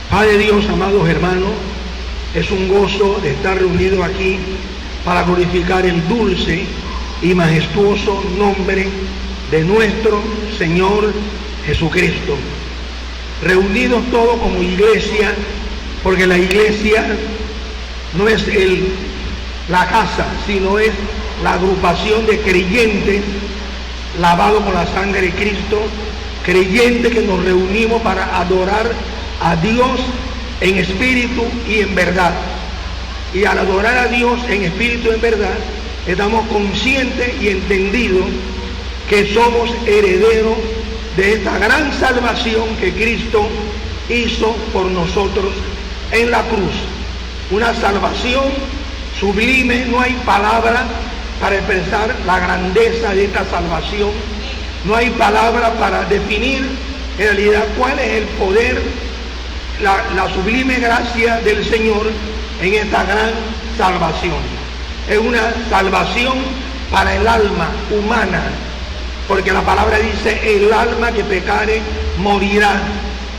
Padre Dios, amados hermanos, es un gozo de estar reunidos aquí para glorificar el dulce y majestuoso nombre de nuestro Señor Jesucristo. Reunidos todos como iglesia, porque la iglesia no es la casa, sino es la agrupación de creyentes lavados con la sangre de Cristo, creyentes que nos reunimos para adorar a Dios en espíritu y en verdad. Y al adorar a Dios en espíritu y en verdad, estamos conscientes y entendidos que somos herederos de esta gran salvación que Cristo hizo por nosotros en la cruz. Una salvación sublime, no hay palabra para expresar la grandeza de esta salvación, no hay palabra para definir en realidad cuál es el poder, la sublime gracia del Señor en esta gran salvación. Es una salvación para el alma humana, porque la palabra dice: el alma que pecare morirá.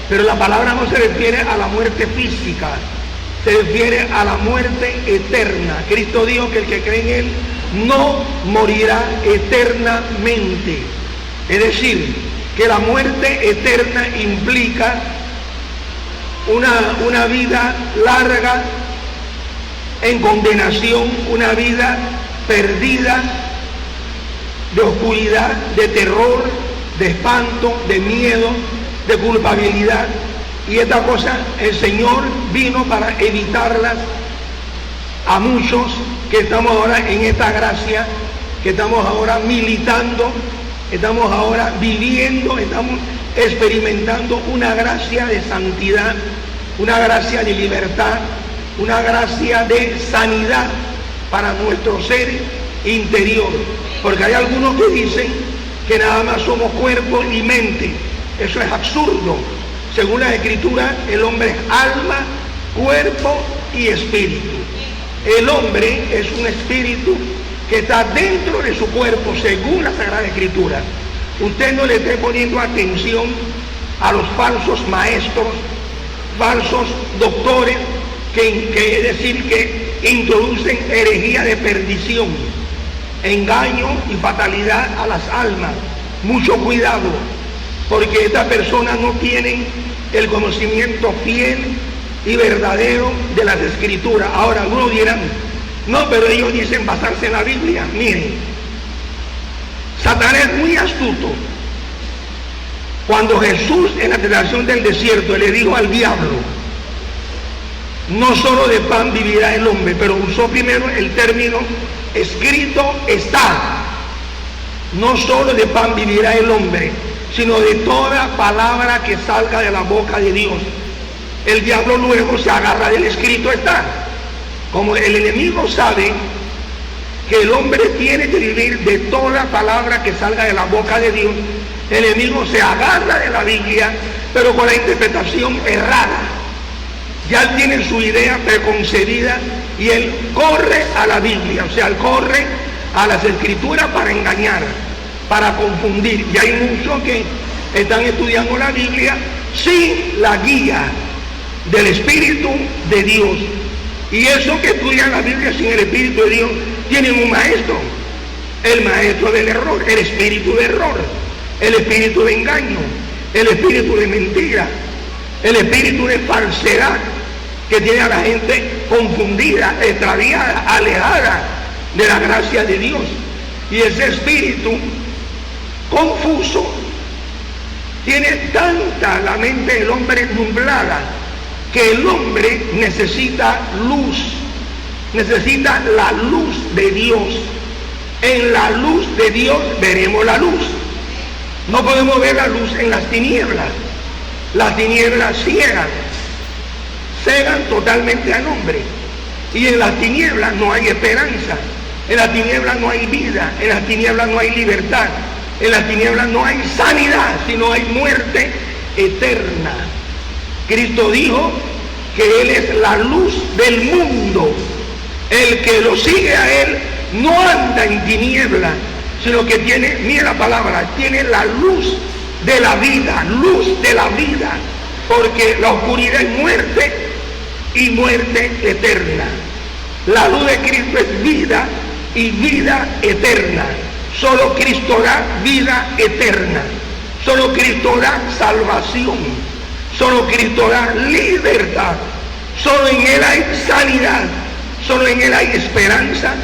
Pero la palabra no se refiere a la muerte física, se refiere a la muerte eterna. Cristo dijo que el que cree en Él no morirá eternamente. Es decir, que la muerte eterna implica una vida larga en condenación, una vida perdida, de oscuridad, de terror, de espanto, de miedo, de culpabilidad. Y esta cosa el Señor vino para evitarlas a muchos que estamos ahora en esta gracia, que estamos ahora militando, estamos ahora viviendo, estamos experimentando una gracia de santidad, una gracia de libertad, una gracia de sanidad para nuestro ser interior. Porque hay algunos que dicen que nada más somos cuerpo y mente. Eso es absurdo. Según las Escrituras, el hombre es alma, cuerpo y espíritu. El hombre es un espíritu que está dentro de su cuerpo, según la Sagrada Escritura. Usted no le esté poniendo atención a los falsos maestros, falsos doctores, que es decir, que introducen herejía de perdición, engaño y fatalidad a las almas. Mucho cuidado, porque estas personas no tienen el conocimiento fiel y verdadero de las Escrituras. Ahora, algunos dirán: no, pero ellos dicen basarse en la Biblia. Miren, Satanás es muy astuto. Cuando Jesús en la tentación del desierto le dijo al diablo: no solo de pan vivirá el hombre, pero usó primero el término escrito está. No solo de pan vivirá el hombre, sino de toda palabra que salga de la boca de Dios. El diablo luego se agarra del escrito está. Como el enemigo sabe que el hombre tiene que vivir de toda palabra que salga de la boca de Dios, el enemigo se agarra de la Biblia, pero con la interpretación errada. Ya él tiene su idea preconcebida y él corre a la Biblia, o sea, él corre a las Escrituras para engañar, para confundir. Y hay muchos que están estudiando la Biblia sin la guía del Espíritu de Dios. Y esos que estudian la Biblia sin el Espíritu de Dios tienen un maestro, el maestro del error, el espíritu de error, el espíritu de engaño, el espíritu de mentira, el espíritu de falsedad, que tiene a la gente confundida, extraviada, alejada de la gracia de Dios. Y ese espíritu confuso tiene tanta la mente del hombre nublada, que el hombre necesita luz, necesita la luz de Dios. En la luz de Dios veremos la luz. No podemos ver la luz en las tinieblas. Las tinieblas cegan totalmente al hombre. Y en las tinieblas no hay esperanza. En las tinieblas no hay vida. En las tinieblas no hay libertad. En las tinieblas no hay sanidad, sino hay muerte eterna. Cristo dijo que Él es la luz del mundo. El que lo sigue a Él no anda en tinieblas, sino que tiene, mira la palabra, tiene la luz de la vida, luz de la vida. porque la oscuridad es muerte y muerte eterna. La luz de Cristo es vida y vida eterna. Solo Cristo da vida eterna. Solo Cristo da salvación. Solo Cristo da libertad. Solo en Él hay sanidad. Solo en Él hay esperanza.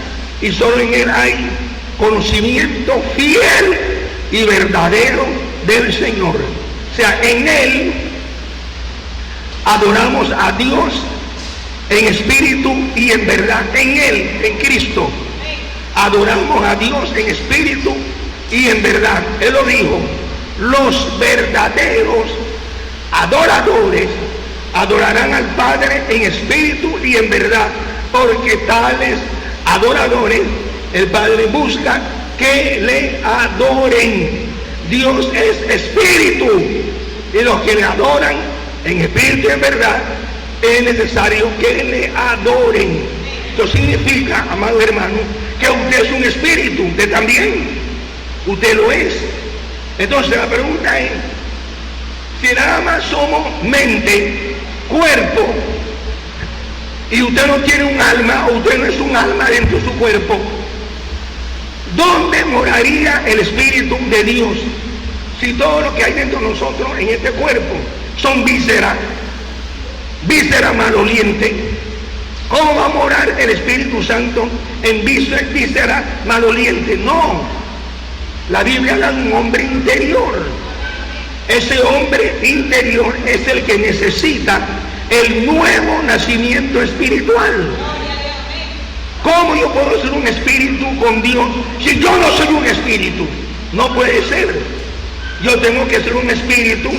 Y solo en Él hay conocimiento fiel y verdadero del Señor. O sea, en Él adoramos a Dios en espíritu y en verdad. En Él, en Cristo, adoramos a Dios en espíritu y en verdad. Él lo dijo: los verdaderos adoradores adorarán al Padre en espíritu y en verdad, porque tales adoradores el Padre busca que le adoren. Dios es espíritu, y los que le adoran en espíritu y en verdad es necesario que le adoren. Esto significa, amado hermano, que usted es un espíritu. Usted también, usted lo es. Entonces la pregunta es: si nada más somos mente, cuerpo, y usted no tiene un alma, o usted no es un alma dentro de su cuerpo, ¿dónde moraría el Espíritu de Dios? Si todo lo que hay dentro de nosotros, en este cuerpo, son vísceras malolientes, ¿cómo va a morar el Espíritu Santo en vísceras malolientes? No, la Biblia habla de un hombre interior. Ese hombre interior es el que necesita el nuevo nacimiento espiritual. ¿Cómo yo puedo ser un espíritu con Dios si yo no soy un espíritu? No puede ser. Yo tengo que ser un espíritu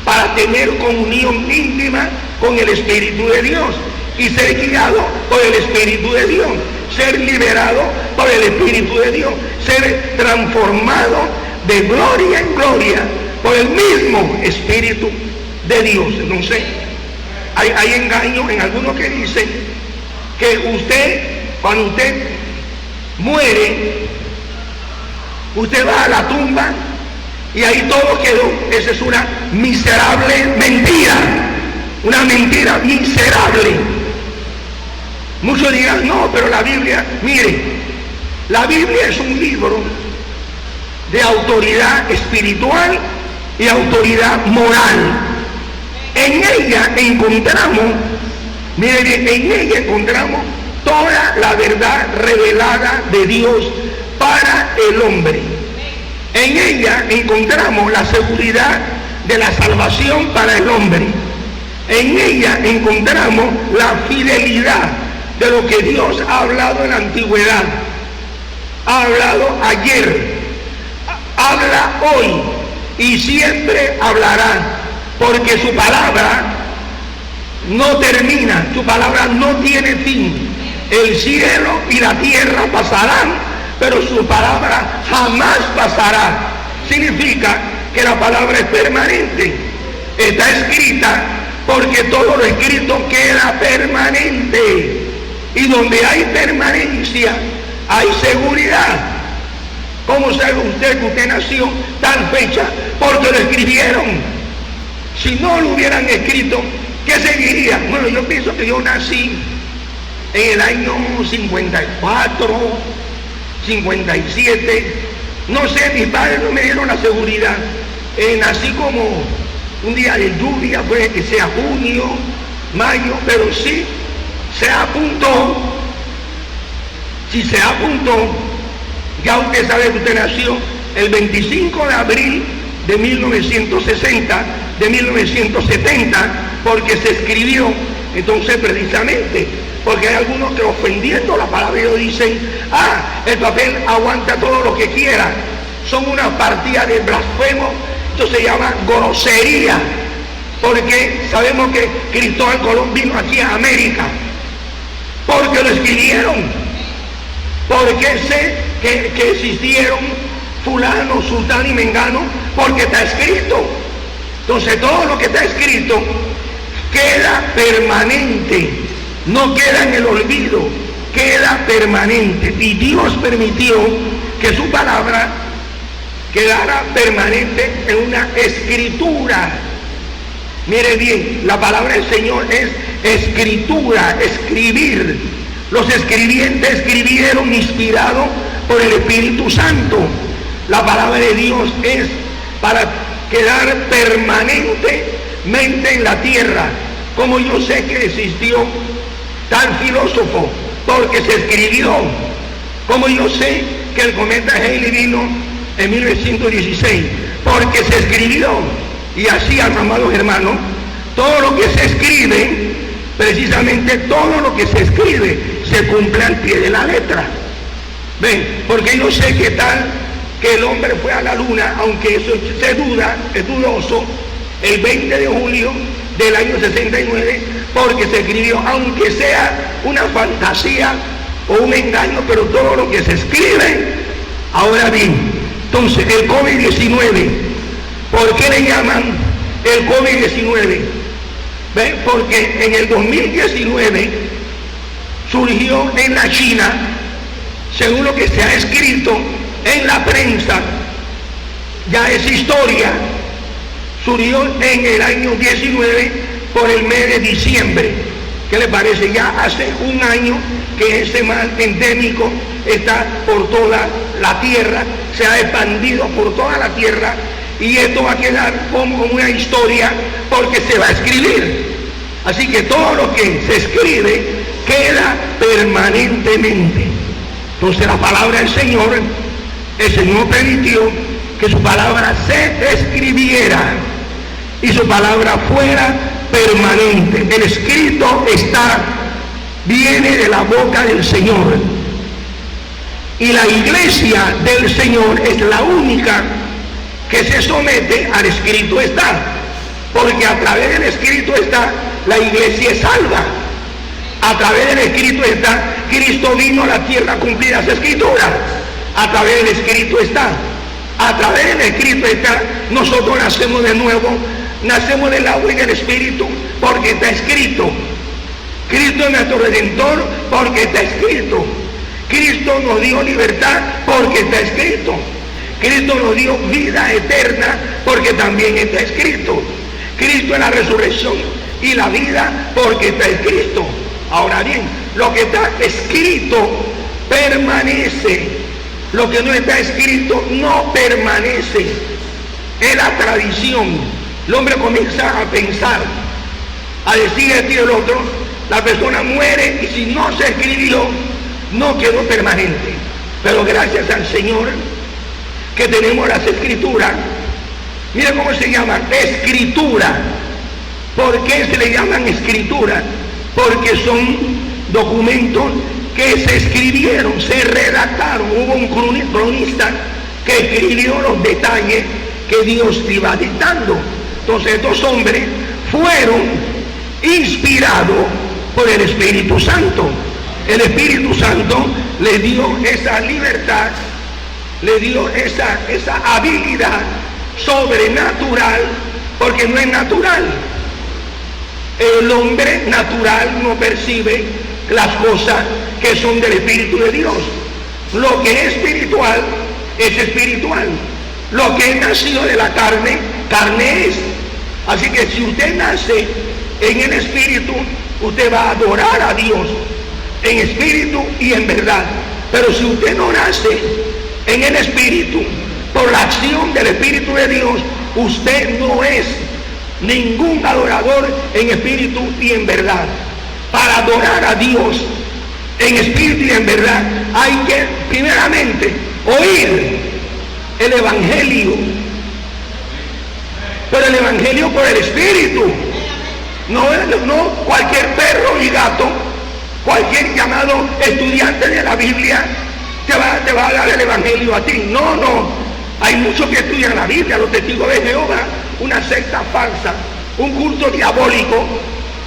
para tener comunión íntima con el Espíritu de Dios y ser guiado por el Espíritu de Dios, ser liberado por el Espíritu de Dios, ser transformado de gloria en gloria por el mismo Espíritu de Dios. Entonces, hay engaño en algunos que dicen que usted, cuando usted muere, usted va a la tumba y ahí todo quedó. Esa es una miserable mentira, una mentira miserable. Muchos dirán: no, pero la Biblia, mire, la Biblia es un libro de autoridad espiritual y autoridad moral. En ella encontramos, mire bien, en ella encontramos toda la verdad revelada de Dios para el hombre. En ella encontramos la seguridad de la salvación para el hombre. En ella encontramos la fidelidad de lo que Dios ha hablado en la antigüedad. Ha hablado ayer, habla hoy y siempre hablará, porque su palabra no termina, su palabra no tiene fin. El cielo y la tierra pasarán, pero su palabra jamás pasará. Significa que la palabra es permanente, está escrita, porque todo lo escrito queda permanente, y donde hay permanencia hay seguridad. ¿Cómo sabe usted que usted nació tal fecha? Porque lo escribieron. Si no lo hubieran escrito, ¿qué seguiría? Bueno, yo pienso que yo nací en el año 54, 57, no sé, mis padres no me dieron la seguridad. Nací como un día de lluvia, puede que sea junio, mayo, pero sí se apuntó. Si se apuntó, ya usted sabe que usted nació el 25 de abril de 1960, de 1970, porque se escribió. Entonces, precisamente, porque hay algunos que, ofendiendo la palabra de Dios, dicen: el papel aguanta todo lo que quiera. Son una partida de blasfemo. Esto se llama grosería, porque sabemos que Cristóbal Colón vino aquí a América porque lo escribieron, porque sé que existieron fulano, sultán y mengano, porque está escrito. Entonces todo lo que está escrito queda permanente, no queda en el olvido, queda permanente. Y Dios permitió que su palabra quedara permanente en una escritura. Mire bien, la palabra del Señor es escritura, escribir. Los escribientes escribieron inspirados por el Espíritu Santo. La palabra de Dios es para quedar permanentemente en la tierra. Como yo sé que existió tal filósofo, porque se escribió. Como yo sé que el cometa Halley vino en 1916, porque se escribió. Y así, amados hermanos, todo lo que se escribe, precisamente todo lo que se escribe, se cumple al pie de la letra. Ven, porque yo sé que tal que el hombre fue a la luna, aunque eso se duda, es dudoso, el 20 de julio del año 69, porque se escribió, aunque sea una fantasía o un engaño, pero todo lo que se escribe. Ahora bien, entonces el COVID-19, ¿por qué le llaman el COVID-19? ¿Ven? Porque en el 2019 surgió en la China, según lo que se ha escrito en la prensa, ya es historia, surgió en el año 19 por el mes de diciembre. ¿Qué le parece? Ya hace un año que ese mal endémico está por toda la tierra, se ha expandido por toda la tierra, y esto va a quedar como una historia porque se va a escribir. Así que todo lo que se escribe queda permanentemente. Entonces la palabra del Señor, el Señor permitió que su palabra se escribiera y su palabra fuera permanente. El escrito está, viene de la boca del Señor, y la iglesia del Señor es la única que se somete al escrito está, porque a través del escrito está, la iglesia es salva. A través del escrito está, Cristo vino a la tierra a cumplir las escrituras. A través del escrito está, a través del escrito está, nosotros nacemos de nuevo, nacemos del agua y del espíritu, porque está escrito. Cristo es nuestro redentor, porque está escrito. Cristo nos dio libertad, porque está escrito. Cristo nos dio vida eterna, porque también está escrito. Cristo es la resurrección y la vida, porque está escrito. Ahora bien, lo que está escrito permanece. Lo que no está escrito no permanece. Es la tradición. El hombre comienza a pensar, a decir esto y el otro. La persona muere, y si no se escribió, no quedó permanente. Pero gracias al Señor que tenemos las escrituras. Mira cómo se llama, escritura. ¿Por qué se le llaman escritura? Porque son documentos que se escribieron, se redactaron. Hubo un cronista que escribió los detalles que Dios iba dictando. Entonces estos hombres fueron inspirados por el Espíritu Santo. El Espíritu Santo le dio esa libertad, le dio esa habilidad sobrenatural, porque no es natural. El hombre natural no percibe las cosas que son del Espíritu de Dios. Lo que es espiritual es espiritual. Lo que es nacido de la carne, carne es. Así que si usted nace en el Espíritu, usted va a adorar a Dios en espíritu y en verdad. Pero si usted no nace en el Espíritu, por la acción del Espíritu de Dios, usted no es ningún adorador en espíritu y en verdad. Para adorar a Dios en espíritu y en verdad, hay que primeramente oír el Evangelio, pero el Evangelio por el Espíritu. No cualquier perro y gato, cualquier llamado estudiante de la Biblia te va a dar el Evangelio a ti. No. Hay muchos que estudian la Biblia, los testigos de Jehová, una secta falsa, un culto diabólico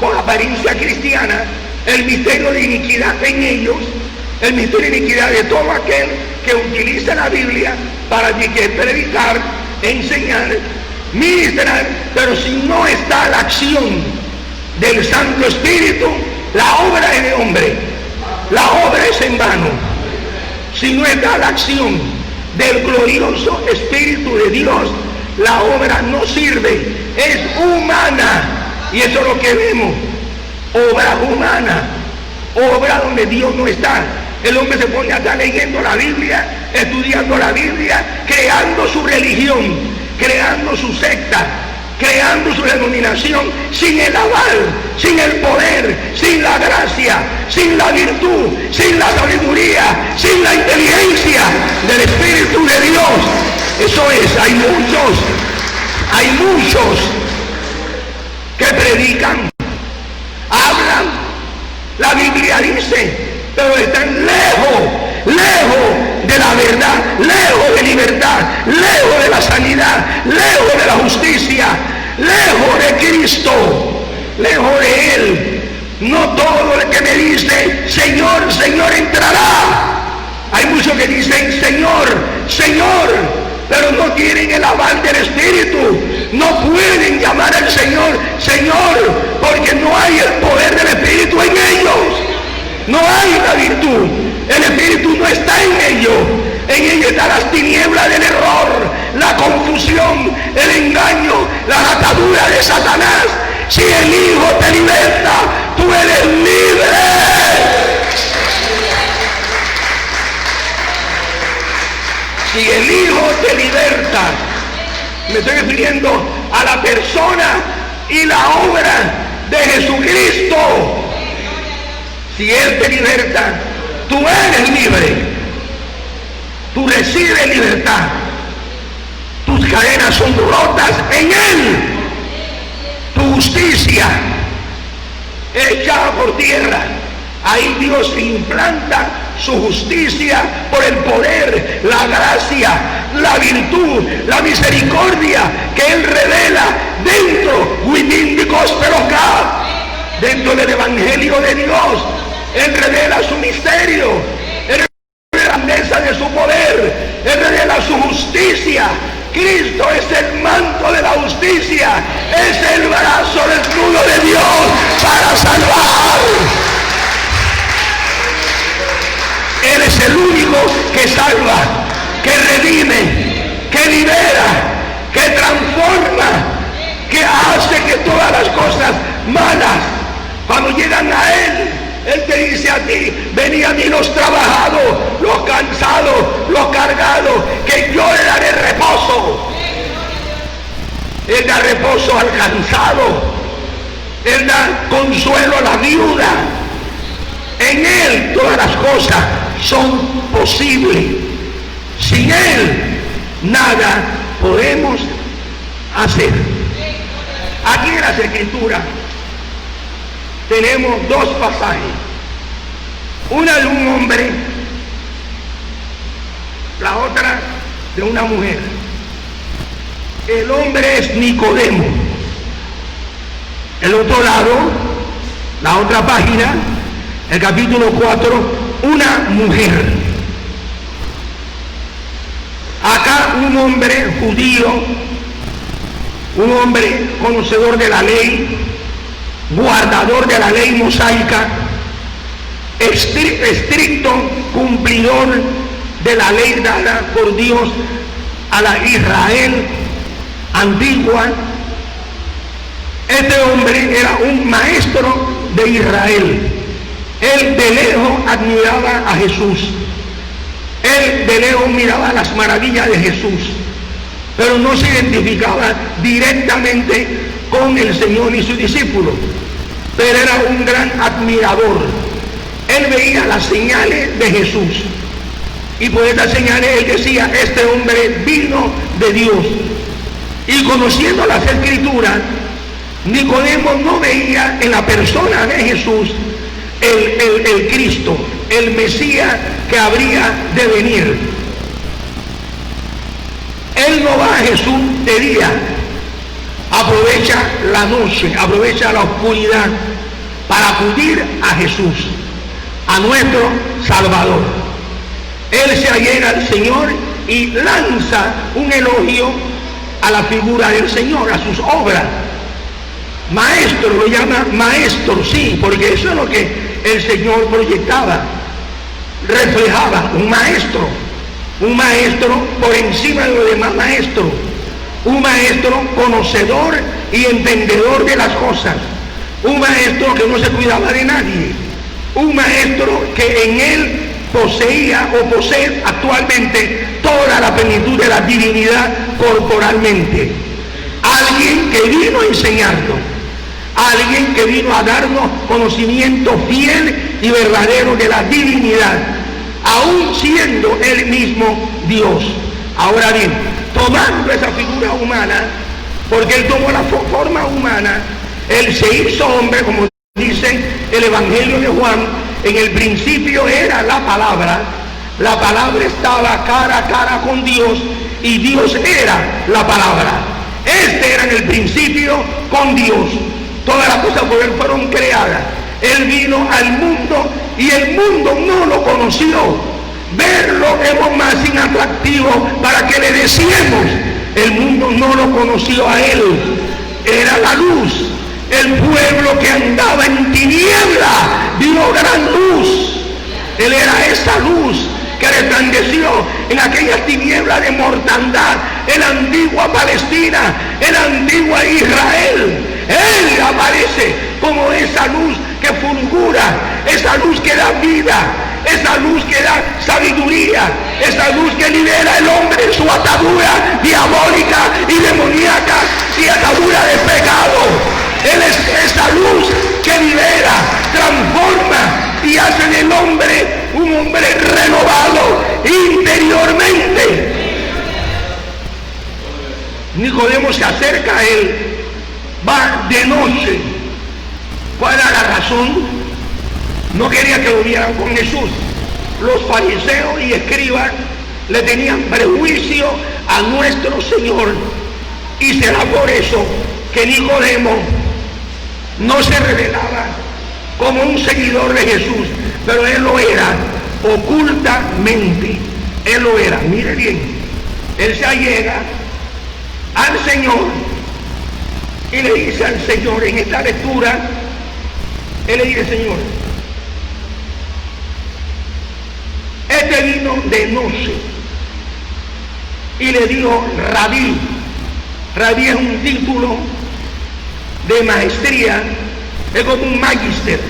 con apariencia cristiana, el misterio de iniquidad en ellos, el misterio de iniquidad de todo aquel que utiliza la Biblia para predicar, enseñar, ministrar, pero si no está la acción del Santo Espíritu, la obra es de hombre, la obra es en vano. Si no está la acción del glorioso Espíritu de Dios, la obra no sirve, es humana. Y eso es lo que vemos, obra humana, obra donde Dios no está. El hombre se pone a estar leyendo la Biblia, estudiando la Biblia, creando su religión, creando su secta, creando su denominación, sin el aval, sin el poder, sin la gracia, sin la virtud, sin la sabiduría, sin la inteligencia del Espíritu de Dios. Eso es, hay muchos que predican, hablan, la Biblia dice, pero están lejos de la verdad, lejos de libertad, lejos de la sanidad, lejos de la justicia, lejos de Cristo, lejos de Él. No todo el que me dice Señor, Señor entrará. Hay muchos que dicen Señor, Señor, pero no tienen el aval del Espíritu. No pueden llamar al Señor Señor, porque no hay el poder del Espíritu en ellos. No hay la virtud, el Espíritu no está en ellos. En ellos están las tinieblas del error, la confusión, el engaño, la atadura de Satanás. Si el Hijo te liberta, tú eres libre. Si el Hijo te liberta, me estoy refiriendo a la persona y la obra de Jesucristo. Si Él te liberta, tú eres libre. Tú recibes libertad. Tus cadenas son rotas en Él. Tu justicia es echada por tierra. Ahí Dios implanta su justicia por el poder, la gracia, la virtud, la misericordia que Él revela dentro, within the gospel of God, dentro del Evangelio de Dios. Él revela su misterio, Él revela la grandeza de su poder, Él revela su justicia. Cristo es el manto de la justicia, es el brazo desnudo de Dios para salvar. Él es el único que salva, que redime, que libera, que transforma, que hace que todas las cosas malas, cuando llegan a Él, Él te dice a ti, venid a mí los trabajados, los cansados, los cargados, que yo le daré reposo. Él da reposo al cansado, Él da consuelo a la viuda. En Él todas las cosas son posibles. Sin Él nada podemos hacer. Aquí en las Escrituras tenemos dos pasajes. Una de un hombre, la otra de una mujer. El hombre es Nicodemo. El otro lado, la otra página, el capítulo 4, una mujer. Acá un hombre judío, un hombre conocedor de la ley, guardador de la ley mosaica, estricto cumplidor de la ley dada por Dios a la Israel antigua. Este hombre era un maestro de Israel. Él de lejos admiraba a Jesús. Él de lejos miraba las maravillas de Jesús, pero no se identificaba directamente con el Señor y sus discípulos. Pero era un gran admirador. Él veía las señales de Jesús. Y por estas señales él decía, este hombre vino de Dios. Y conociendo las Escrituras, Nicodemo no veía en la persona de Jesús el Cristo, el Mesías que habría de venir. Él no va a Jesús de día, aprovecha la noche, aprovecha la oscuridad para acudir a Jesús, a nuestro Salvador. Él se allega al Señor y lanza un elogio a la figura del Señor, a sus obras. Maestro, lo llama maestro, sí, porque eso es lo que el Señor proyectaba, reflejaba, un maestro por encima de los demás maestros, un maestro conocedor y entendedor de las cosas, un maestro que no se cuidaba de nadie, un maestro que en él poseía o posee actualmente toda la plenitud de la divinidad corporalmente. Alguien que vino a enseñarnos, alguien que vino a darnos conocimiento fiel y verdadero de la divinidad, aún siendo él mismo Dios. Ahora bien, tomando esa figura humana, porque él tomó la forma humana, él se hizo hombre, como dice el Evangelio de Juan, en el principio era la palabra estaba cara a cara con Dios y Dios era la palabra. Este era en el principio con Dios. Todas las cosas por él fueron creadas. Él vino al mundo y el mundo no lo conoció. Verlo es más inatractivo para que le deseemos. El mundo no lo conoció a él. Era la luz. El pueblo que andaba en tiniebla vio gran luz. Él era esa luz que resplandeció en aquellas tinieblas de mortandad, en la antigua Palestina, en la antigua Israel. Él aparece como esa luz que fulgura, esa luz que da vida, esa luz que da sabiduría, esa luz que libera al hombre de su atadura diabólica y demoníaca y atadura de pecado. Él es esa luz que libera, transforma y hace del hombre un hombre renovado interiormente. Nicodemo se acerca a él, va de noche. ¿Cuál era la razón? No quería que lo vieran con Jesús. Los fariseos y escribas le tenían prejuicio a nuestro Señor, y será por eso que Nicodemo no se revelaba como un seguidor de Jesús, pero él lo era ocultamente. Él lo era. Mire bien, él se allega al Señor y le dice al Señor, en esta lectura, él le dice: Señor, este vino de noche, y le dijo Rabí. Rabí es un título de maestría, es como un magister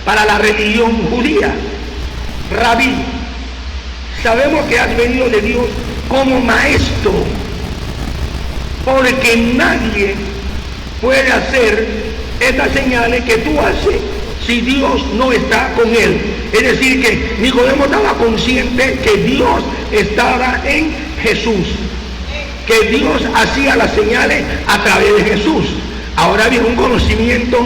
para la religión judía. Rabí, sabemos que has venido de Dios como maestro, porque nadie puede hacer estas señales que tú haces si Dios no está con él. Es decir, que Nicodemo estaba consciente que Dios estaba en Jesús, que Dios hacía las señales a través de Jesús. Ahora había un conocimiento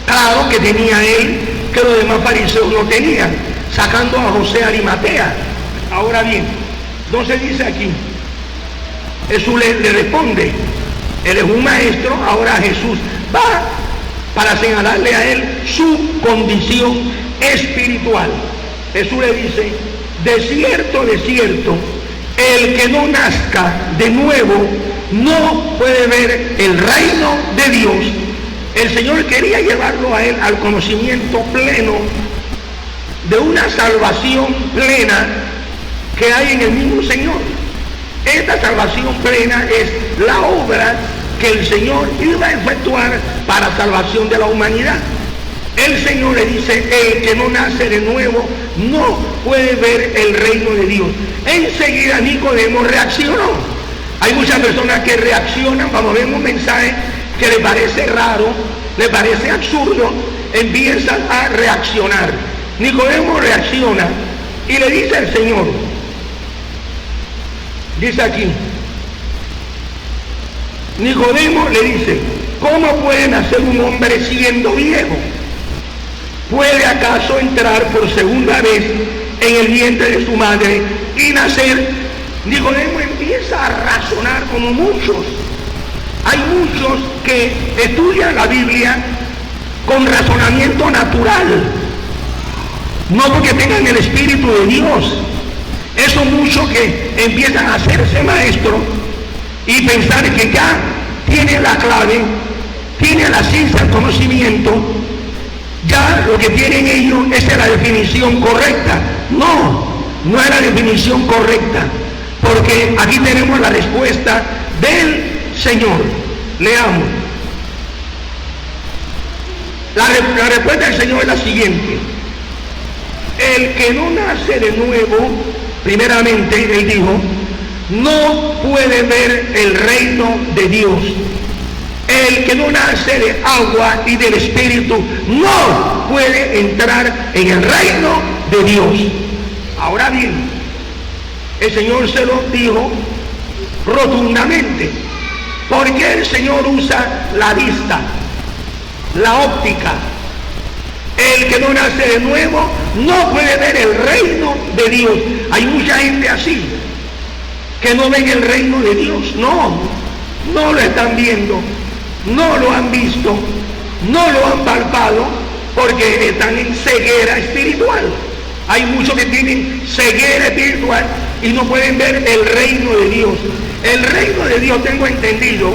claro que tenía él, que los demás fariseos no tenían, sacando a José Arimatea. Ahora bien, entonces dice aquí, Jesús le responde, él es un maestro. Ahora Jesús va para señalarle a él su condición espiritual. Jesús le dice: de cierto, el que no nazca de nuevo no puede ver el reino de Dios. El Señor quería llevarlo a él al conocimiento pleno de una salvación plena que hay en el mismo Señor. Esta salvación plena es la obra que el Señor iba a efectuar para salvación de la humanidad. El Señor le dice: el que no nace de nuevo no puede ver el reino de Dios. Enseguida Nicodemo reaccionó. Hay muchas personas que reaccionan cuando ven un mensaje que le parece raro, le parece absurdo, empiezan a reaccionar. Nicodemo reacciona y le dice al Señor, dice aquí, Nicodemo le dice: ¿cómo puede nacer un hombre siendo viejo? ¿Puede acaso entrar por segunda vez en el vientre de su madre y nacer? Nicodemo empieza a razonar como muchos. Hay muchos que estudian la Biblia con razonamiento natural, no porque tengan el Espíritu de Dios. Esos muchos que empiezan a hacerse maestros y pensar que ya tienen la clave, tienen la ciencia, el conocimiento, ya lo que tienen ellos es la definición correcta. No es la definición correcta, porque aquí tenemos la respuesta del Señor. Leamos La respuesta del Señor es la siguiente: el que no nace de nuevo, primeramente, Él dijo, no puede ver el reino de Dios. El que no nace de agua y del Espíritu no puede entrar en el reino de Dios. Ahora bien, el Señor se lo dijo rotundamente. ¿Por qué el Señor usa la vista, la óptica? El que no nace de nuevo no puede ver el reino de Dios. Hay mucha gente así, que no ven el reino de Dios. No lo están viendo, no lo han visto, no lo han palpado, porque están en ceguera espiritual. Hay muchos que tienen ceguera espiritual y no pueden ver el reino de Dios. El reino de Dios, tengo entendido,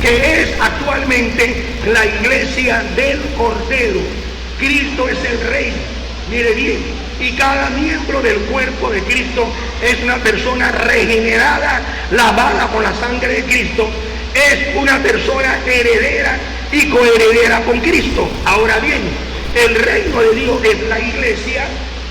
que es actualmente la iglesia del Cordero. Cristo es el Rey, mire bien, y cada miembro del cuerpo de Cristo es una persona regenerada, lavada con la sangre de Cristo, es una persona heredera y coheredera con Cristo. Ahora bien, el reino de Dios es la iglesia.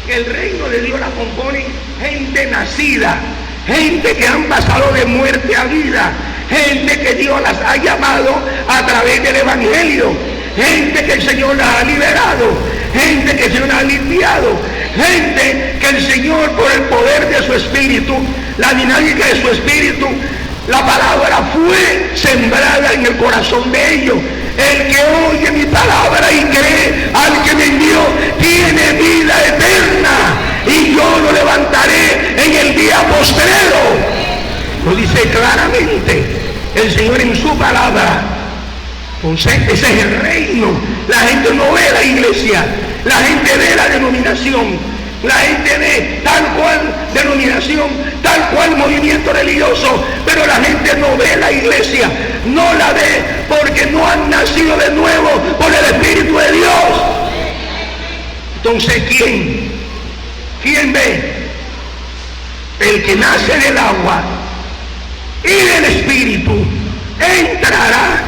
El reino de Dios la componen gente nacida, gente que han pasado de muerte a vida, gente que Dios las ha llamado a través del Evangelio, gente que el Señor las ha liberado, gente que el Señor ha limpiado, gente que el Señor, por el poder de su Espíritu, la dinámica de su Espíritu, la palabra fue sembrada en el corazón de ellos. El que oye mi palabra y cree al que me envió tiene vida eterna, y yo lo levantaré en el día postrero. Lo dice claramente el Señor en su palabra. Entonces, ese es el reino. La gente no ve la iglesia, la gente ve la denominación, la gente ve tal cual denominación, tal cual movimiento religioso, pero la gente no ve la iglesia, no la ve porque no han nacido de nuevo por el Espíritu de Dios. Entonces, ¿quién ve? El que nace del agua y del Espíritu entrará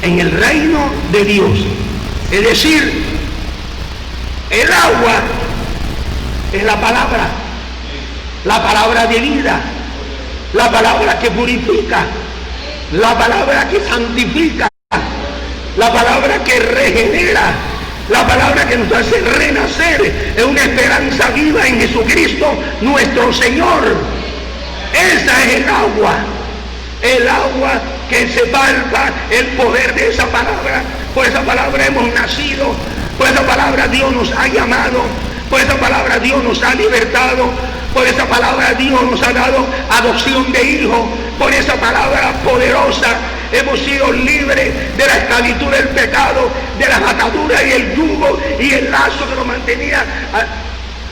en el reino de Dios. Es decir, el agua es la palabra de vida, la palabra que purifica, la palabra que santifica, la palabra que regenera, la palabra que nos hace renacer en una esperanza viva en Jesucristo nuestro Señor. Esa es el agua que se palpa el poder de esa palabra. Por esa palabra hemos nacido, por esa palabra Dios nos ha llamado, por esa palabra Dios nos ha libertado, por esa palabra Dios nos ha dado adopción de hijo, por esa palabra poderosa hemos sido libres de la esclavitud del pecado, de las ataduras y el yugo y el lazo que nos mantenía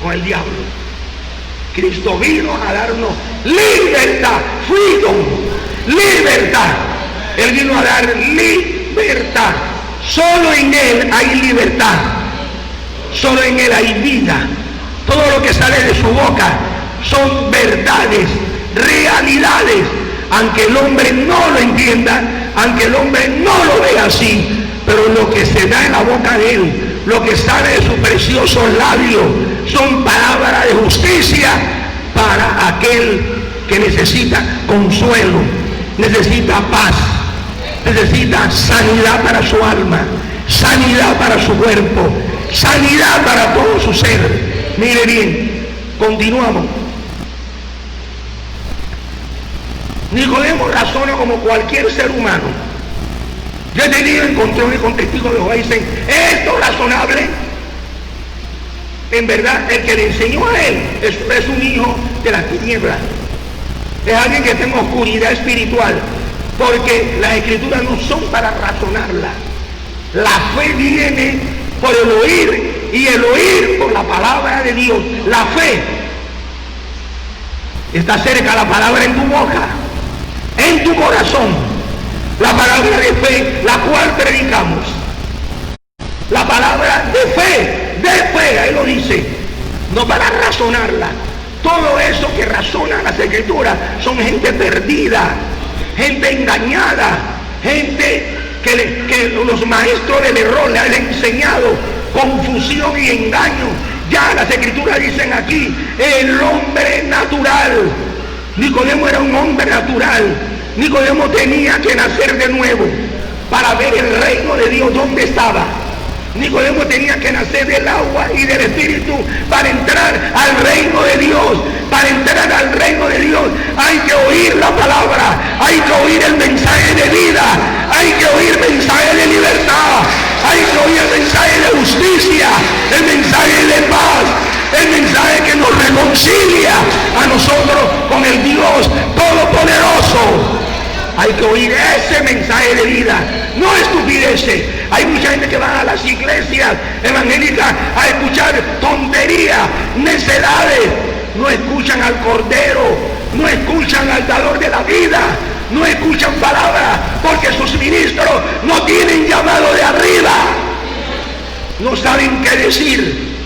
con el diablo. Cristo vino a darnos libertad, freedom, libertad. Él vino a dar libertad. Solo en Él hay libertad. Solo en Él hay vida. Todo lo que sale de su boca son verdades, realidades. Aunque el hombre no lo entienda, aunque el hombre no lo vea así, pero lo que se da en la boca de Él, lo que sale de sus preciosos labios, son palabras de justicia para aquel que necesita consuelo, necesita paz, necesita sanidad para su alma, sanidad para su cuerpo, sanidad para todo su ser. Mire bien, continuamos. Nicodemo razona como cualquier ser humano. Yo he tenido encontrones con testigos de Jehová y dicen, ¿esto es razonable? En verdad, el que le enseñó a él es un hijo de las tinieblas. Es alguien que está en oscuridad espiritual, porque las escrituras no son para razonarlas. La fe viene por el oír, y el oír por la palabra de Dios. La fe está cerca, la palabra en tu boca, en tu corazón, la palabra de fe, la cual predicamos. La palabra de fe, ahí lo dice, no para razonarla. Todo eso que razona las escrituras son gente perdida, gente engañada, gente que los maestros del error le han enseñado confusión y engaño. Ya las escrituras dicen aquí, el hombre natural. Nicodemo era un hombre natural. Nicodemo tenía que nacer de nuevo para ver el reino de Dios donde estaba. Nicodemo tenía que nacer del agua y del Espíritu para entrar al reino de Dios. Para entrar al reino de Dios hay que oír la palabra, hay que oír el mensaje de vida, hay que oír mensaje de libertad, hay que oír el mensaje de justicia, el mensaje de paz, el mensaje que nos reconcilia a nosotros con el Dios Todopoderoso. Hay que oír ese mensaje de vida, no estupideces. Hay mucha gente que va a las iglesias evangélicas a escuchar tonterías, necedades. No escuchan al Cordero, no escuchan al dador de la vida, no escuchan palabras, porque sus ministros no tienen llamado de arriba. No saben qué decir.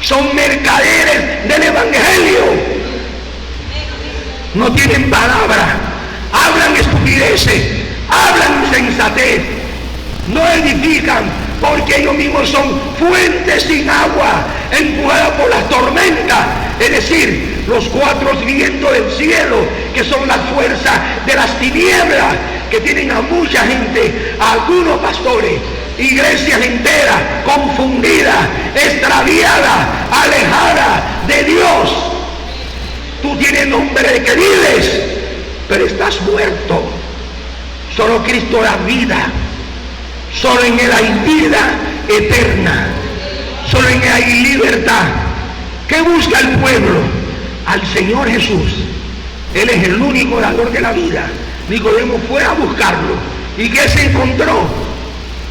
Son mercaderes del evangelio. No tienen palabra. Hablan estupideces, hablan insensatez, no edifican, porque ellos mismos son fuentes sin agua, empujadas por las tormentas, es decir, los cuatro vientos del cielo, que son las fuerzas de las tinieblas, que tienen a mucha gente, a algunos pastores, iglesias enteras, confundidas, extraviadas, alejadas de Dios. Tú tienes nombre de que vives, pero estás muerto. Solo Cristo da vida. Solo en Él hay vida eterna. Solo en Él hay libertad. ¿Qué busca el pueblo? Al Señor Jesús. Él es el único dador de la vida. Nicodemo fue a buscarlo. ¿Y qué se encontró?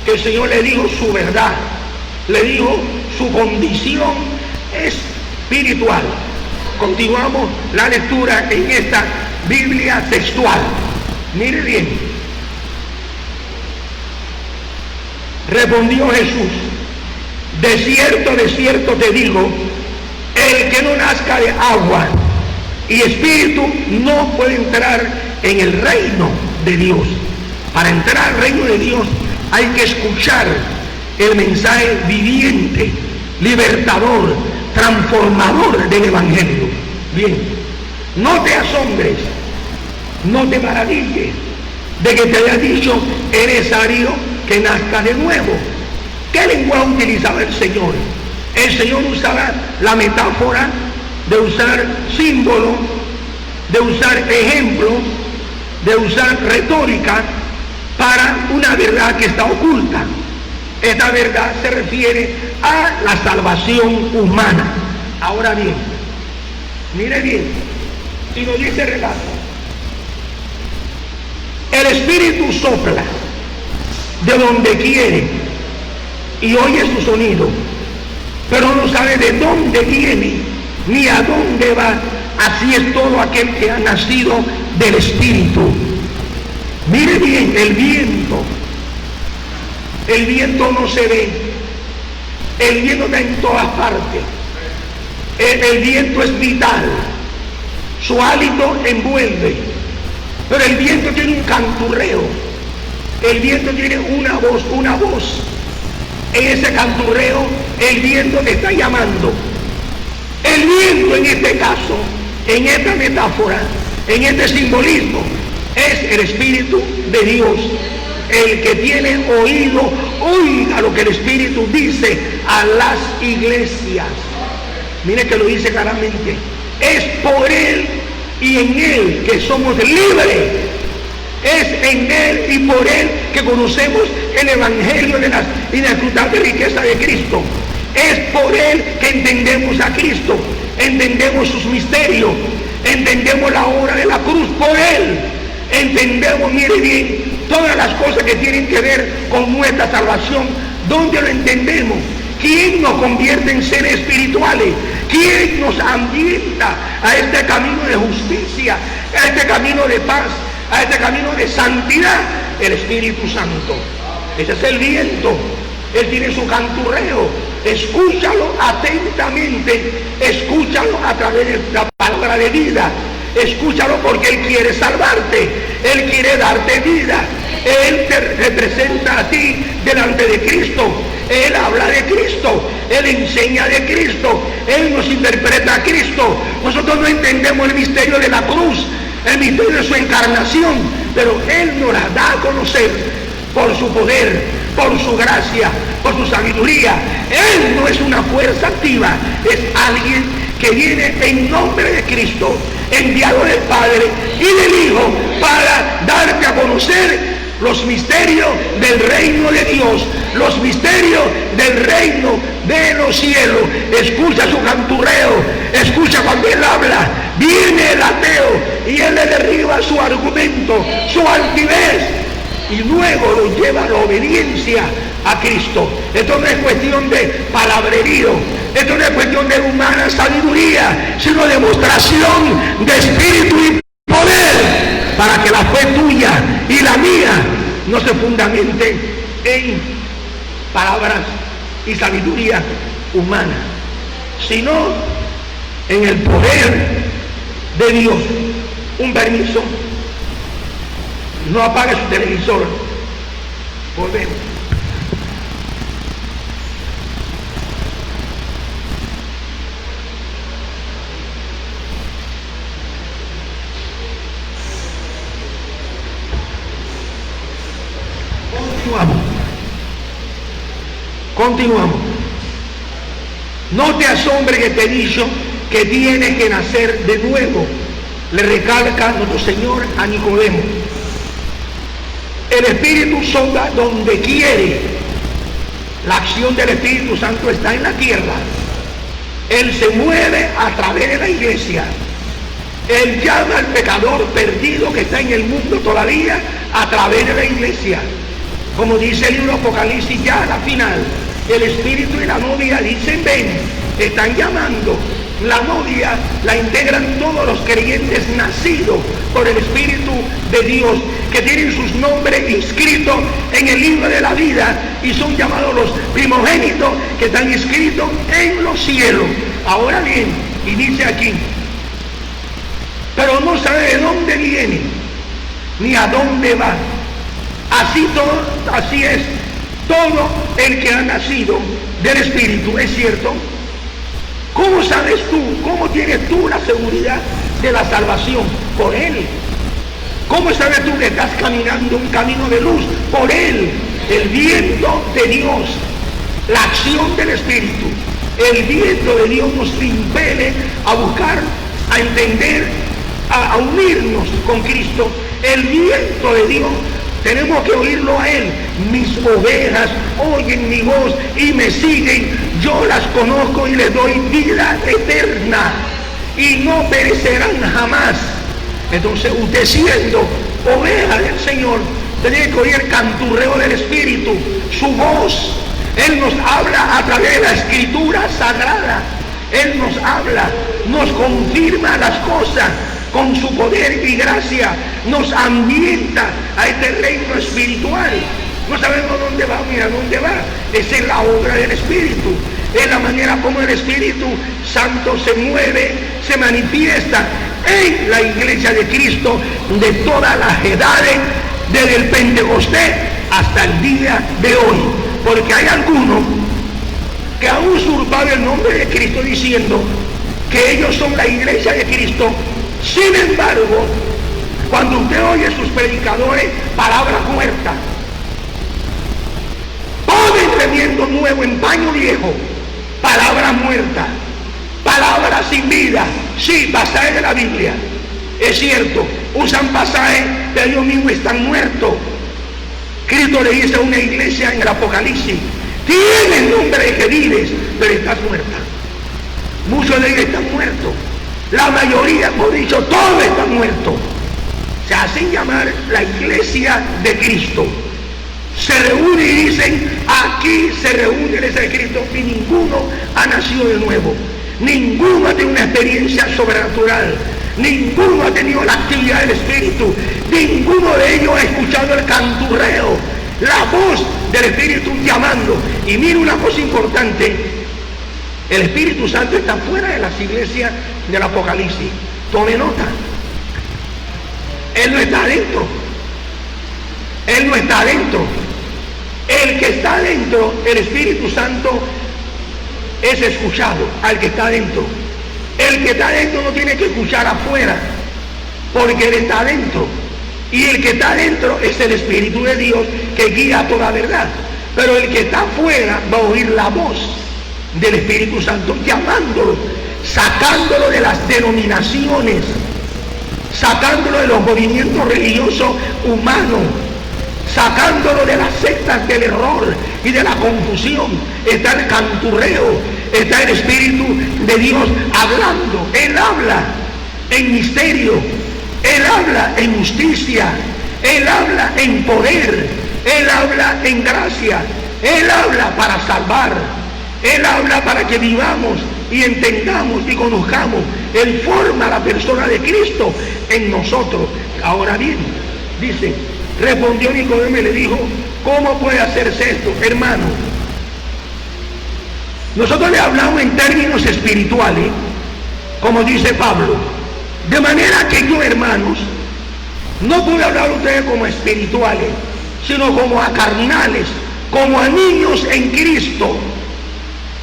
Que el Señor le dijo su verdad. Le dijo su condición espiritual. Continuamos la lectura en esta Biblia textual. Mire bien. Respondió Jesús: de cierto te digo, el que no nazca de agua y espíritu no puede entrar en el reino de Dios. Para entrar al reino de Dios hay que escuchar el mensaje viviente, libertador, transformador del evangelio. Bien, no te asombres, no te maravilles de que te haya dicho es necesario que nazca de nuevo. ¿Qué lenguaje utilizaba el Señor? El Señor usaba la metáfora, de usar símbolos, de usar ejemplos, de usar retórica para una verdad que está oculta. Esta verdad se refiere a la salvación humana. Ahora bien, mire bien, si nos dice el relato, el Espíritu sopla de donde quiere y oye su sonido, pero no sabe de dónde viene ni a dónde va. Así es todo aquel que ha nacido del Espíritu. Mire bien, el viento no se ve, el viento está en todas partes, el viento es vital, su hálito envuelve, pero el viento tiene un canturreo, el viento tiene una voz, en ese canturreo el viento te está llamando. El viento en este caso, en esta metáfora, en este simbolismo, es el Espíritu de Dios. El que tiene oído, oiga lo que el Espíritu dice a las iglesias. Mire que lo dice claramente. Es por Él y en Él que somos libres. Es en Él y por Él que conocemos el Evangelio de las inescrutables riquezas de Cristo. Es por Él que entendemos a Cristo, entendemos sus misterios, entendemos la obra de la cruz por Él. Entendemos, mire bien, todas las cosas que tienen que ver con nuestra salvación. ¿Dónde lo entendemos? ¿Quién nos convierte en seres espirituales? ¿Quién nos ambienta a este camino de justicia, a este camino de paz, a este camino de santidad? El Espíritu Santo. Ese es el viento. Él tiene su canturreo. Escúchalo atentamente, escúchalo a través de la palabra de vida. Escúchalo porque Él quiere salvarte, Él quiere darte vida. Él te representa a ti delante de Cristo. Él habla de Cristo, Él enseña de Cristo, Él nos interpreta a Cristo. Nosotros no entendemos el misterio de la cruz, el misterio de su encarnación, pero Él nos la da a conocer por su poder, por su gracia, por su sabiduría. Él no es una fuerza activa, es alguien que viene en nombre de Cristo, enviado del Padre y del Hijo, para darte a conocer los misterios del reino de Dios, los misterios del reino de los cielos. Escucha su canturreo, escucha cuando él habla. Viene el ateo y él le derriba su argumento, su altivez, y luego lo lleva a la obediencia a Cristo. Esto no es cuestión de palabrerío, esto no es cuestión de humana sabiduría, sino demostración de espíritu y poder, para que la fe tuya y la mía no se fundamente en palabras y sabiduría humana, sino en el poder de Dios. Un permiso. No apague su televisor. Volvemos. Continuamos. No te asombre que te he dicho que tienes que nacer de nuevo, le recalca nuestro Señor a Nicodemo. El Espíritu sonda donde quiere. La acción del Espíritu Santo está en la tierra. Él se mueve a través de la iglesia. Él llama al pecador perdido que está en el mundo todavía a través de la iglesia. Como dice el libro Apocalipsis, ya a la final, el Espíritu y la novia dicen ven, están llamando. La novia la integran todos los creyentes nacidos por el Espíritu de Dios, que tienen sus nombres inscritos en el libro de la vida y son llamados los primogénitos, que están inscritos en los cielos. Ahora bien, y dice aquí, pero no sabe de dónde viene ni a dónde va. Así es todo el que ha nacido del Espíritu, ¿es cierto? ¿Cómo sabes tú? ¿Cómo tienes tú la seguridad de la salvación? Por Él. ¿Cómo sabes tú que estás caminando un camino de luz? Por Él. El viento de Dios, la acción del Espíritu, el viento de Dios nos impele a buscar, a entender, a unirnos con Cristo. El viento de Dios tenemos que oírlo a Él. Mis ovejas oyen mi voz y me siguen. Yo las conozco y les doy vida eterna y no perecerán jamás. Entonces usted, siendo oveja del Señor, tiene que oír el canturreo del Espíritu, su voz. Él nos habla a través de la Escritura Sagrada. Él nos habla, nos confirma las cosas con su poder y gracia, nos ambienta a este reino espiritual. No sabemos dónde va, mira dónde va. Esa es la obra del Espíritu. Es la manera como el Espíritu Santo se mueve, se manifiesta en la iglesia de Cristo de todas las edades, desde el Pentecostés hasta el día de hoy. Porque hay algunos que han usurpado el nombre de Cristo diciendo que ellos son la iglesia de Cristo. Sin embargo, cuando usted oye sus predicadores, palabras muertas, ponen remiendo nuevo en paño viejo, palabras muertas, palabras sin vida. Sí, pasajes de la Biblia, es cierto, usan pasajes, pero ellos mismos están muertos. Cristo le dice a una iglesia en el Apocalipsis: tienes nombre de que vives, pero estás muerta. Muchos de ellos están muertos. La mayoría, por dicho, todos están muertos. Se hacen llamar la iglesia de Cristo. Se reúnen y dicen: aquí se reúne la iglesia de Cristo, y ninguno ha nacido de nuevo. Ninguno ha tenido una experiencia sobrenatural. Ninguno ha tenido la actividad del Espíritu. Ninguno de ellos ha escuchado el canturreo, la voz del Espíritu llamando. Y mira una cosa importante: el Espíritu Santo está fuera de las iglesias del Apocalipsis. Tome nota. Él no está adentro. Él no está adentro. El que está adentro, el Espíritu Santo, es escuchado al que está adentro. El que está adentro no tiene que escuchar afuera, porque él está adentro. Y el que está adentro es el Espíritu de Dios que guía toda verdad. Pero el que está afuera va a oír la voz del Espíritu Santo llamándolo, sacándolo de las denominaciones, sacándolo de los movimientos religiosos humanos, sacándolo de las sectas del error y de la confusión. Está el canturreo, está el Espíritu de Dios hablando. Él habla en misterio, Él habla en justicia, Él habla en poder, Él habla en gracia, Él habla para salvar, Él habla para que vivamos y entendamos y conozcamos. Él forma la persona de Cristo en nosotros. Ahora bien, dice, respondió Nicodemo y le dijo, ¿cómo puede hacerse esto, hermano? Nosotros le hablamos en términos espirituales, como dice Pablo. De manera que yo, hermanos, no puedo hablar a ustedes como espirituales, sino como a carnales, como a niños en Cristo.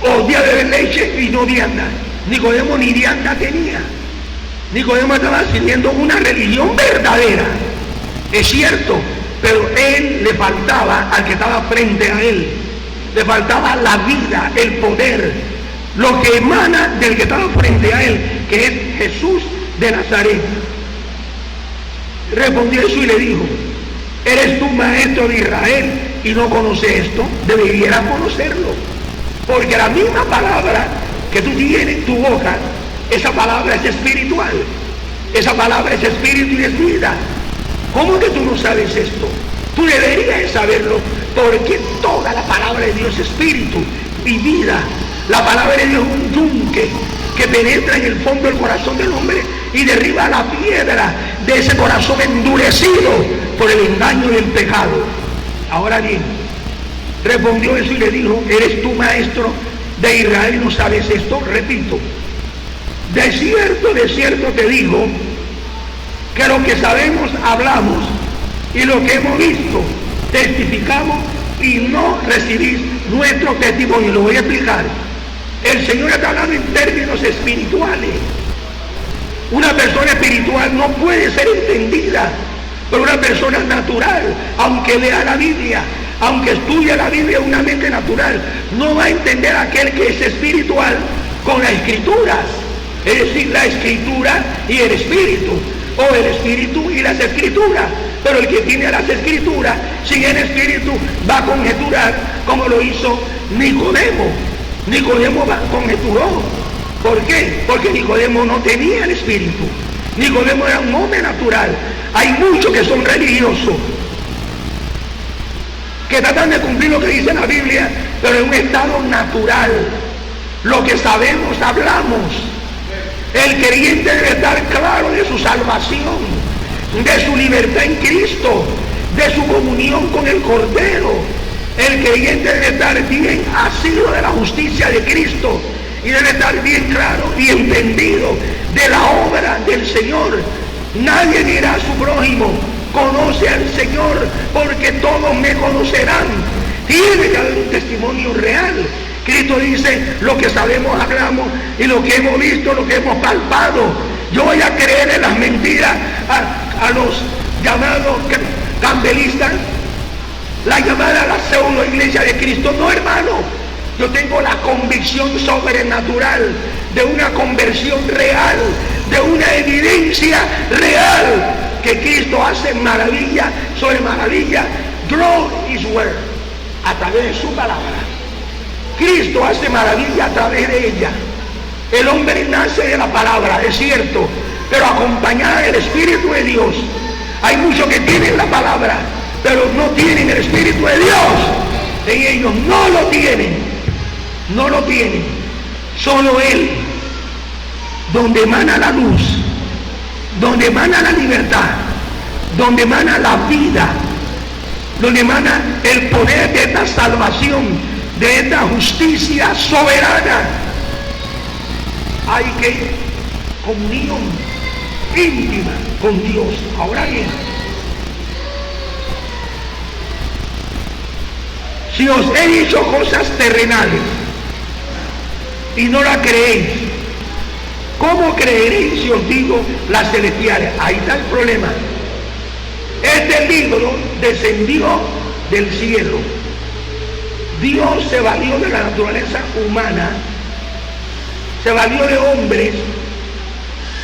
O día de leche y no vianda. Nicodemo ni vianda tenía. Nicodemo estaba sirviendo una religión verdadera, es cierto, pero él le faltaba, al que estaba frente a él, le faltaba la vida, el poder, lo que emana del que estaba frente a él, que es Jesús de Nazaret. Respondió Jesús y le dijo, ¿eres tú maestro de Israel y no conoces esto? Deberías conocerlo, porque la misma palabra que tú tienes en tu boca, esa palabra es espiritual, esa palabra es espíritu y es vida. ¿Cómo que tú no sabes esto? Tú deberías saberlo, porque toda la palabra de Dios es espíritu y vida. La palabra de Dios es un yunque que penetra en el fondo del corazón del hombre y derriba la piedra de ese corazón endurecido por el engaño del pecado. Ahora bien, respondió Jesús y le dijo, ¿eres tú maestro de Israel y no sabes esto? Repito, de cierto te digo, que lo que sabemos hablamos y lo que hemos visto testificamos y no recibís nuestro testimonio. Lo voy a explicar. El Señor está hablando en términos espirituales. Una persona espiritual no puede ser entendida por una persona natural, aunque lea la Biblia, aunque estudie la Biblia una mente natural, no va a entender a aquel que es espiritual con las escrituras, es decir, la escritura y el espíritu, o el espíritu y las escrituras. Pero el que tiene las escrituras sin el espíritu va a conjeturar, como lo hizo Nicodemo. Nicodemo conjeturó. ¿Por qué? Porque Nicodemo no tenía el espíritu. Nicodemo era un hombre natural. Hay muchos que son religiosos, que tratan de cumplir lo que dice la Biblia, pero en un estado natural. Lo que sabemos, hablamos. El creyente debe estar claro de su salvación, de su libertad en Cristo, de su comunión con el Cordero. El creyente debe estar bien asido de la justicia de Cristo y debe estar bien claro y entendido de la obra del Señor. Nadie dirá a su prójimo, conoce al Señor, porque todos me conocerán. Tiene que haber un testimonio real. Cristo dice, lo que sabemos hablamos y lo que hemos visto, lo que hemos palpado. Yo voy a creer en las mentiras a los llamados cambelistas, la llamada a la pseudo iglesia de Cristo. No, hermano, yo tengo la convicción sobrenatural de una conversión real, de una evidencia real, que Cristo hace maravilla sobre maravilla. Grow His Word, a través de su palabra. Cristo hace maravilla a través de ella. El hombre nace de la palabra, es cierto, pero acompañada del Espíritu de Dios. Hay muchos que tienen la palabra, pero no tienen el Espíritu de Dios. En ellos no lo tienen, no lo tienen. Solo Él, donde emana la luz, donde emana la libertad, donde emana la vida, donde emana el poder de esta salvación, de esta justicia soberana. Hay que comunión íntima con Dios. Ahora bien, Si os he dicho cosas terrenales y no las creéis, ¿cómo creeréis si os digo las celestiales? Ahí está el problema. Este libro descendió del cielo. Dios se valió de la naturaleza humana, se valió de hombres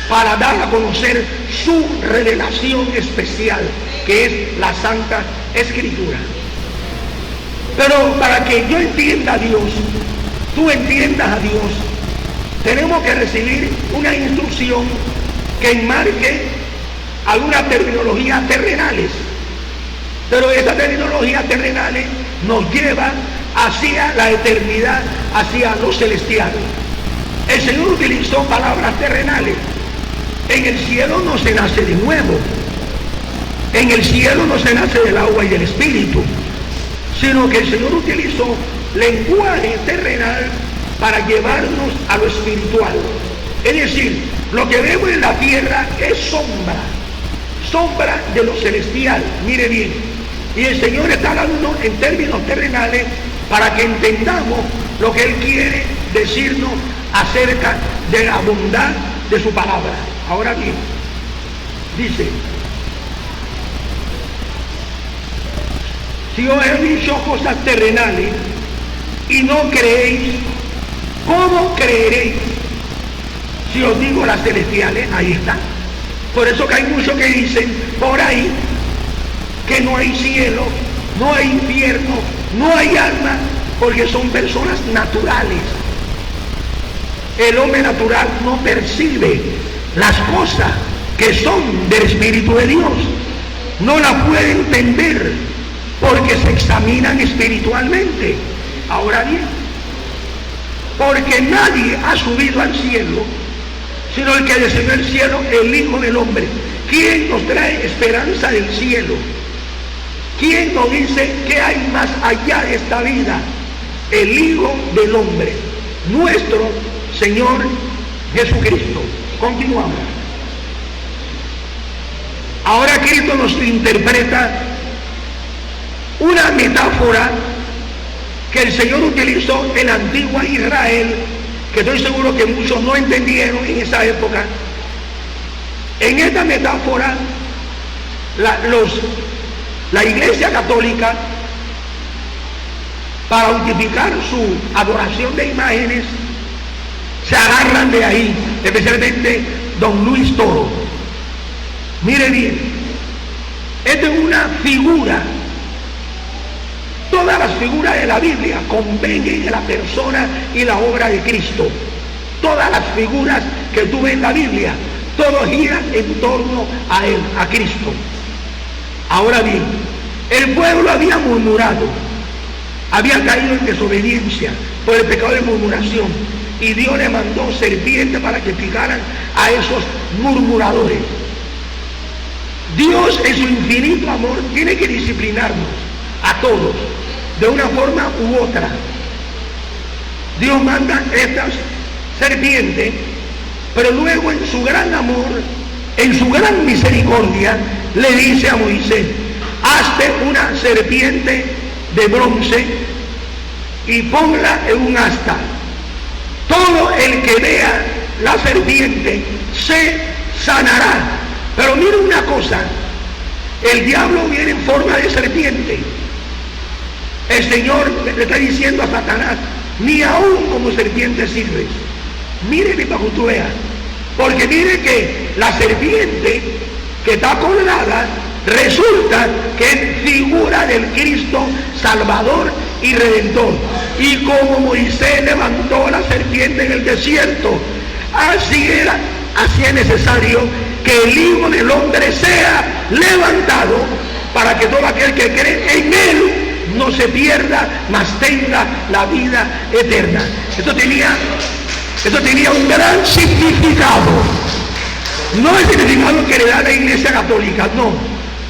para dar a conocer su revelación especial, que es la Santa Escritura. Pero para que yo entienda a Dios, tú entiendas a Dios, tenemos que recibir una instrucción que enmarque algunas terminologías terrenales. Pero esas terminologías terrenales nos llevan hacia la eternidad, hacia lo celestial. El Señor utilizó palabras terrenales. En el cielo no se nace de nuevo. En el cielo no se nace del agua y del espíritu, sino que el Señor utilizó lenguaje terrenal para llevarnos a lo espiritual. Es decir, lo que vemos en la tierra es sombra de lo celestial. Mire bien, y el Señor está hablando en términos terrenales para que entendamos lo que Él quiere decirnos acerca de la bondad de su palabra. Ahora bien, dice: si os he dicho cosas terrenales y no creéis, ¿cómo creeréis si os digo las celestiales? Ahí está. Por eso que hay muchos que dicen por ahí que no hay cielo, no hay infierno, no hay alma, porque son personas naturales. El hombre natural no percibe las cosas que son del Espíritu de Dios, no las puede entender porque se examinan espiritualmente. Ahora bien, porque nadie ha subido al cielo sino el que descendió del cielo, el Hijo del Hombre. ¿Quién nos trae esperanza del cielo? ¿Quién nos dice que hay más allá de esta vida? El Hijo del Hombre, nuestro Señor Jesucristo. Continuamos. Ahora Cristo nos interpreta una metáfora que el Señor utilizó en la antigua Israel, que estoy seguro que muchos no entendieron en esa época. En esta metáfora, la Iglesia Católica, para justificar su adoración de imágenes, se agarran de ahí, especialmente don Luis Toro. Mire bien, esta es una figura. Todas las figuras de la Biblia convengen en la persona y la obra de Cristo. Todas las figuras que tú ves en la Biblia, todo gira en torno a Él, a Cristo. Ahora bien, el pueblo había murmurado, había caído en desobediencia por el pecado de murmuración, y Dios le mandó serpientes para que picaran a esos murmuradores. Dios en su infinito amor tiene que disciplinarnos a todos de una forma u otra. Dios manda estas serpientes, pero luego en su gran amor, en su gran misericordia, le dice a Moisés: hazte una serpiente de bronce y ponla en un asta. Todo el que vea la serpiente se sanará. Pero mire una cosa, el diablo viene en forma de serpiente. El Señor le está diciendo a Satanás: ni aún como serpiente sirves. Mire para que tú veas, porque mire que la serpiente que está colgada resulta que es figura del Cristo Salvador y Redentor. Y como Moisés levantó la serpiente en el desierto, así es necesario que el Hijo del Hombre sea levantado, para que todo aquel que cree en Él no se pierda, mas tenga la vida eterna. Esto tenía un gran significado. No el significado que le da la Iglesia Católica, no.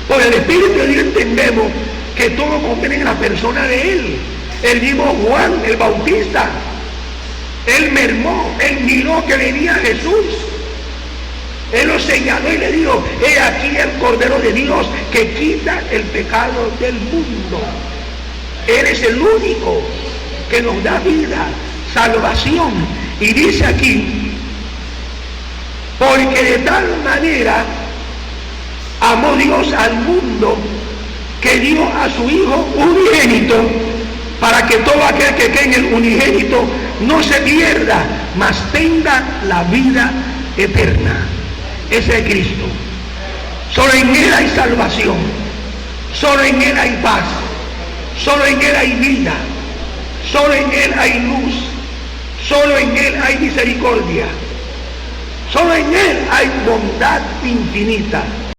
Por el Espíritu de Dios entendemos que todo conviene en la persona de Él. El mismo Juan el Bautista, él mermó, él miró que venía Jesús. Él lo señaló y le dijo: he aquí el Cordero de Dios que quita el pecado del mundo. Él es el único que nos da vida, salvación. Y dice aquí, porque de tal manera amó Dios al mundo que dio a su Hijo unigénito, para que todo aquel que cree en el unigénito no se pierda, mas tenga la vida eterna. Ese es Cristo. Solo en Él hay salvación, solo en Él hay paz, solo en Él hay vida, solo en Él hay luz, solo en Él hay misericordia, solo en Él hay bondad infinita.